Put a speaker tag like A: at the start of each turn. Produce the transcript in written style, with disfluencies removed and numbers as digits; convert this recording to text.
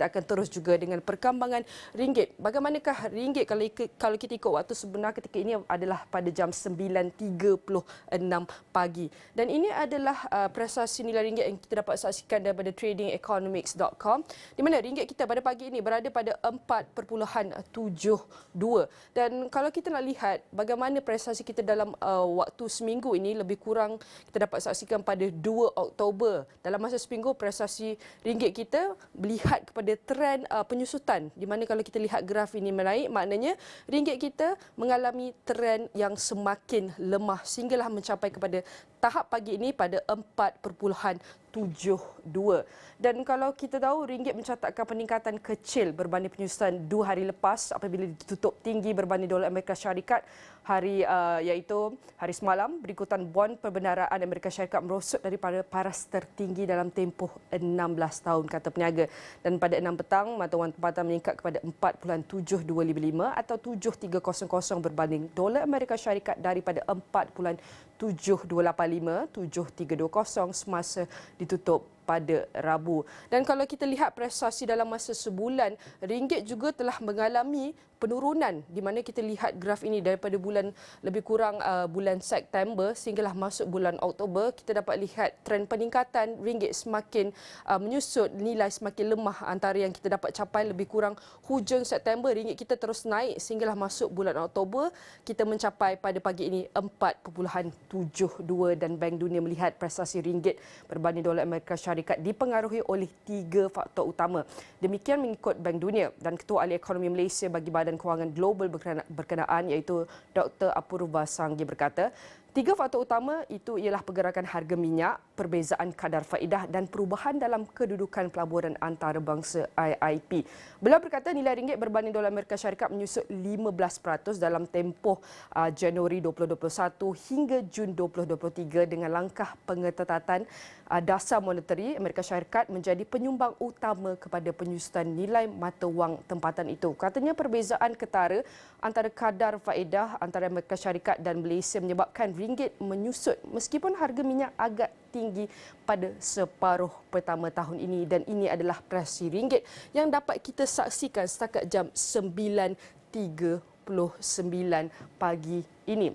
A: kita akan terus juga dengan perkembangan ringgit. Bagaimanakah ringgit kalau kita ikut waktu sebenar ketika ini adalah pada jam 9.36 pagi. Dan ini adalah prestasi nilai ringgit yang kita dapat saksikan daripada tradingeconomics.com, di mana ringgit kita pada pagi ini berada pada 4.72. Dan kalau kita nak lihat bagaimana prestasi kita dalam waktu seminggu ini, lebih kurang kita dapat saksikan pada 2 Oktober. Dalam masa seminggu, prestasi ringgit kita melihat kepada trend penyusutan, di mana kalau kita lihat graf ini menaik, maknanya ringgit kita mengalami trend yang semakin lemah sehinggalah mencapai kepada tahap pagi ini pada 4.72. Dan kalau kita tahu ringgit mencatatkan peningkatan kecil berbanding penyusutan 2 hari lepas apabila ditutup tinggi berbanding dolar Amerika Syarikat iaitu hari semalam, berikutan bond perbendaraan Amerika Syarikat merosot daripada paras tertinggi dalam tempoh 16 tahun, kata peniaga. Dan pada 6 petang, mata wang tempatan meningkat kepada 4.7255 atau 7.300 berbanding dolar Amerika Syarikat daripada 4.7285, 7.320 semasa ditutup pada Rabu. Dan kalau kita lihat prestasi dalam masa sebulan, ringgit juga telah mengalami penurunan, di mana kita lihat graf ini daripada bulan lebih kurang bulan September sehinggalah masuk bulan Oktober, kita dapat lihat trend peningkatan ringgit semakin menyusut, nilai semakin lemah antara yang kita dapat capai lebih kurang hujung September. Ringgit kita terus naik sehinggalah masuk bulan Oktober, kita mencapai pada pagi ini 4.72. Dan Bank Dunia melihat prestasi ringgit berbanding dolar Amerika Syarikat dipengaruhi oleh 3 faktor utama. Demikian mengikut Bank Dunia, dan Ketua Ahli Ekonomi Malaysia bagi Badan Kewangan Global berkenaan iaitu Dr. Apurva Sanghi berkata, 3 faktor utama itu ialah pergerakan harga minyak, perbezaan kadar faedah dan perubahan dalam kedudukan pelaburan antarabangsa IIP. Beliau berkata nilai ringgit berbanding dolar Amerika Syarikat menyusut 15% dalam tempoh Januari 2021 hingga Jun 2023 dengan langkah pengetatan dasar moneteri Amerika Syarikat menjadi penyumbang utama kepada penyusutan nilai mata wang tempatan itu. Katanya perbezaan ketara antara kadar faedah antara Amerika Syarikat dan Malaysia menyebabkan ringgit menyusut meskipun harga minyak agak tinggi pada separuh pertama tahun ini. Dan ini adalah prestasi ringgit yang dapat kita saksikan setakat jam 9.39 pagi ini.